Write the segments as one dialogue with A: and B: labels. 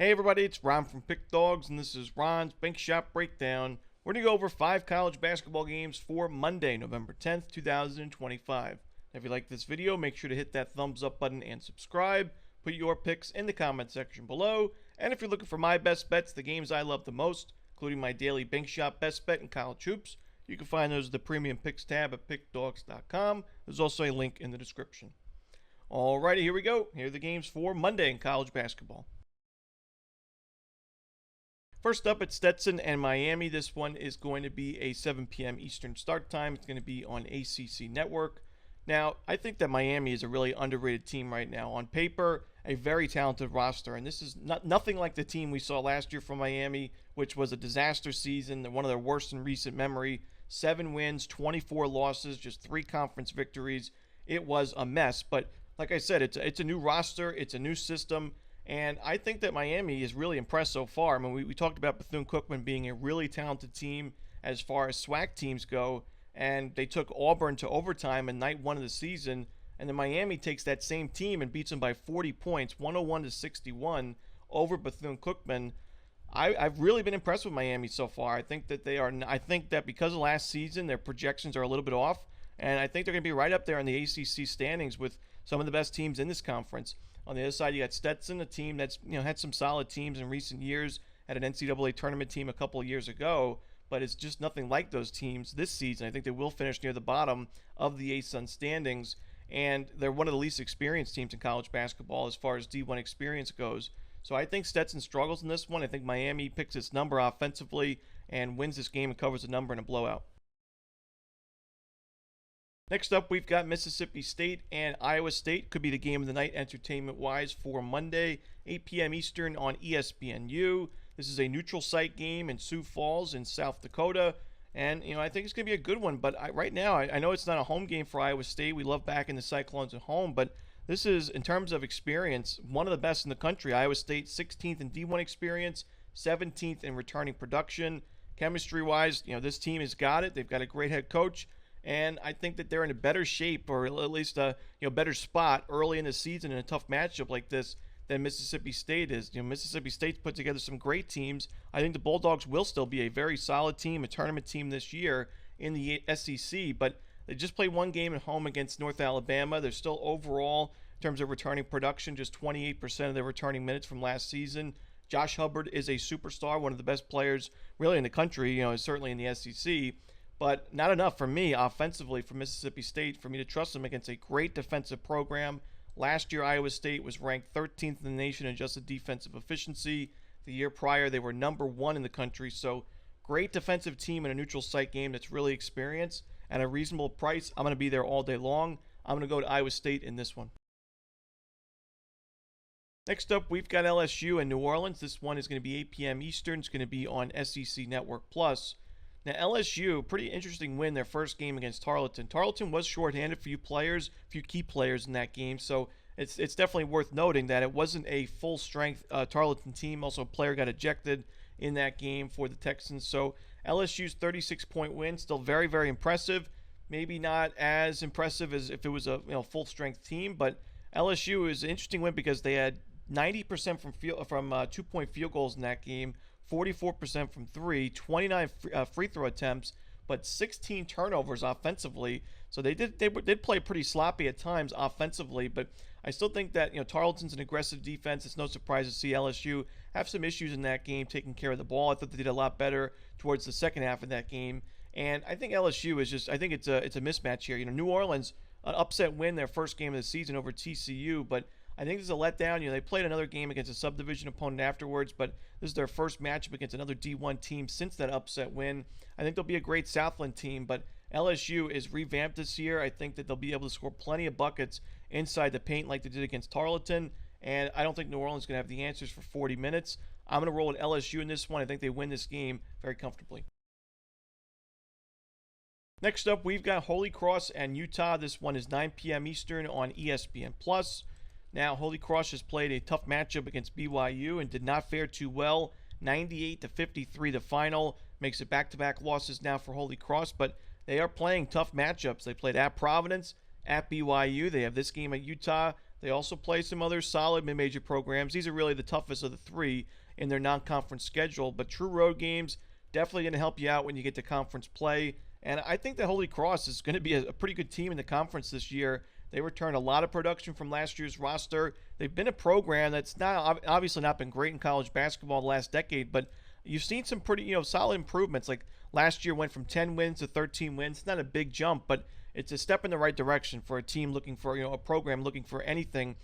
A: Hey everybody, it's Ron from Pickdawgz, and this is Ron's Bank Shop Breakdown. We're going to go over 5 college basketball games for Monday, November 10th, 2025. If you like this video, make sure to hit that thumbs up button and subscribe. Put your picks in the comment section below. And if you're looking for my best bets, the games I love the most, including my daily Bank Shop best bet and college hoops, you can find those at the Premium Picks tab at pickdawgz.com. There's also a link in the description. Alrighty, here we go. Here are the games for Monday in college basketball. First up, it's Stetson and Miami. This one is going to be a 7 p.m. Eastern start time. It's going to be on ACC Network. Now, I think that Miami is a really underrated team right now. On paper, a very talented roster, and this is nothing like the team we saw last year from Miami, which was a disaster season, one of their worst in recent memory. 7 wins, 24 losses, just 3 conference victories. It was a mess, but like I said, it's a new roster, it's a new system. And I think that Miami is really impressed so far. I mean, we talked about Bethune-Cookman being a really talented team as far as SWAC teams go. And they took Auburn to overtime in night 1 of the season. And then Miami takes that same team and beats them by 40 points, 101-61 over Bethune-Cookman. I've really been impressed with Miami so far. I think that because of last season, their projections are a little bit off. And I think they're going to be right up there in the ACC standings with some of the best teams in this conference. On the other side, you got Stetson, a team that's had some solid teams in recent years, had an NCAA tournament team a couple of years ago, but it's just nothing like those teams this season. I think they will finish near the bottom of the ASUN standings, and they're one of the least experienced teams in college basketball as far as D1 experience goes. So I think Stetson struggles in this one. I think Miami picks its number offensively and wins this game and covers the number in a blowout. Next up, we've got Mississippi State and Iowa State. Could be the game of the night entertainment-wise for Monday, 8 p.m. Eastern on ESPNU. This is a neutral site game in Sioux Falls in South Dakota. And, I think it's going to be a good one. But right now, I know it's not a home game for Iowa State. We love backing the Cyclones at home. But this is, in terms of experience, one of the best in the country. Iowa State, 16th in D1 experience, 17th in returning production. Chemistry-wise, this team has got it. They've got a great head coach. And I think that they're in a better shape, or at least a better spot early in the season in a tough matchup like this than Mississippi State is. Mississippi State's put together some great teams. I think the Bulldogs will still be a very solid team, a tournament team this year in the SEC. But they just played one game at home against North Alabama. They're still overall, in terms of returning production, just 28% of their returning minutes from last season. Josh Hubbard is a superstar, one of the best players really in the country. Certainly in the SEC. But not enough for me offensively for Mississippi State for me to trust them against a great defensive program. Last year, Iowa State was ranked 13th in the nation in adjusted defensive efficiency. The year prior, they were number 1 in the country. So great defensive team in a neutral site game that's really experienced at a reasonable price. I'm going to be there all day long. I'm going to go to Iowa State in this one. Next up, we've got LSU and New Orleans. This one is going to be 8 p.m. Eastern. It's going to be on SEC Network Plus. Now, LSU, pretty interesting win their first game against Tarleton. Tarleton was shorthanded, a few key players in that game, so it's definitely worth noting that it wasn't a full-strength Tarleton team. Also, a player got ejected in that game for the Texans. So LSU's 36-point win, still very, very impressive. Maybe not as impressive as if it was a full-strength team, but LSU is an interesting win because they had 90% from 2-point field goals in that game. 44% from 3, 29 free throw attempts, but 16 turnovers offensively. So they did play pretty sloppy at times offensively, but I still think that Tarleton's an aggressive defense. It's no surprise to see LSU have some issues in that game taking care of the ball. I thought they did a lot better towards the second half of that game, and I think LSU is just it's a mismatch here. New Orleans, an upset win their first game of the season over TCU, but I think this is a letdown. They played another game against a subdivision opponent afterwards, but this is their first matchup against another D1 team since that upset win. I think they'll be a great Southland team, but LSU is revamped this year. I think that they'll be able to score plenty of buckets inside the paint like they did against Tarleton, and I don't think New Orleans is going to have the answers for 40 minutes. I'm going to roll with LSU in this one. I think they win this game very comfortably. Next up, we've got Holy Cross and Utah. This one is 9 p.m. Eastern on ESPN+. Now, Holy Cross has played a tough matchup against BYU and did not fare too well. 98-53 the final. Makes it back-to-back losses now for Holy Cross, but they are playing tough matchups. They played at Providence, at BYU. They have this game at Utah. They also play some other solid mid-major programs. These are really the toughest of the three in their non-conference schedule, but true road games definitely going to help you out when you get to conference play. And I think that Holy Cross is going to be a pretty good team in the conference this year. They returned a lot of production from last year's roster. They've been a program that's not obviously not been great in college basketball the last decade, but you've seen some pretty solid improvements. Like last year went from 10 wins to 13 wins. It's not a big jump, but it's a step in the right direction for a team looking for a program looking for anything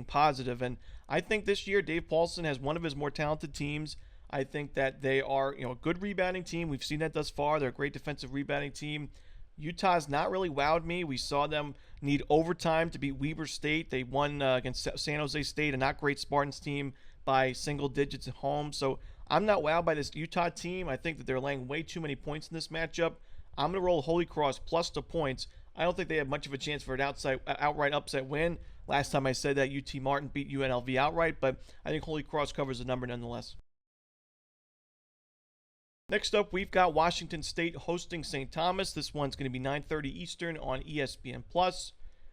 A: positive. And I think this year Dave Paulson has one of his more talented teams. I think that they are a good rebounding team. We've seen that thus far. They're a great defensive rebounding team. Utah's not really wowed me. We saw them need overtime to beat Weber State. They won against San Jose State, a not great Spartans team, by single digits at home. So I'm not wowed by this Utah team. I think that they're laying way too many points in this matchup. I'm going to roll Holy Cross plus the points. I don't think they have much of a chance for an outright upset win. Last time I said that, UT Martin beat UNLV outright, but I think Holy Cross covers the number nonetheless. Next up, we've got Washington State hosting St. Thomas. This one's going to be 9:30 Eastern on ESPN+.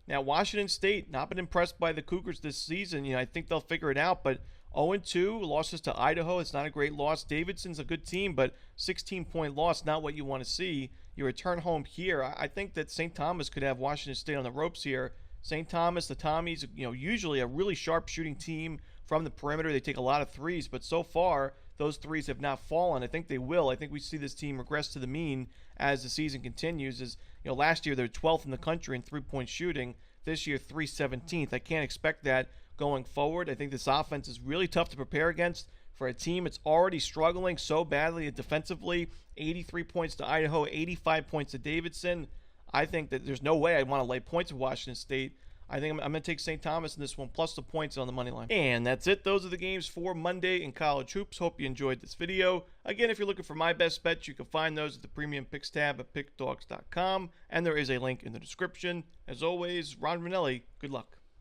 A: Now, Washington State, not been impressed by the Cougars this season. I think they'll figure it out, but 0-2, losses to Idaho. It's not a great loss. Davidson's a good team, but 16-point loss, not what you want to see. You return home here. I think that St. Thomas could have Washington State on the ropes here. St. Thomas, the Tommies, usually a really sharp shooting team from the perimeter. They take a lot of threes, but so far, those threes have not fallen. I think they will. I think we see this team regress to the mean as the season continues. Last year they're 12th in the country in three-point shooting. This year 317th. I can't expect that going forward. I think this offense is really tough to prepare against for a team that's already struggling so badly defensively. 83 points to Idaho, 85 points to Davidson. I think that there's no way I want to lay points with Washington State. I think I'm going to take St. Thomas in this one, plus the points on the money line. And that's it. Those are the games for Monday in college hoops. Hope you enjoyed this video. Again, if you're looking for my best bets, you can find those at the Premium Picks tab at Pickdawgz.com, and there is a link in the description. As always, Ron Romanelli, good luck.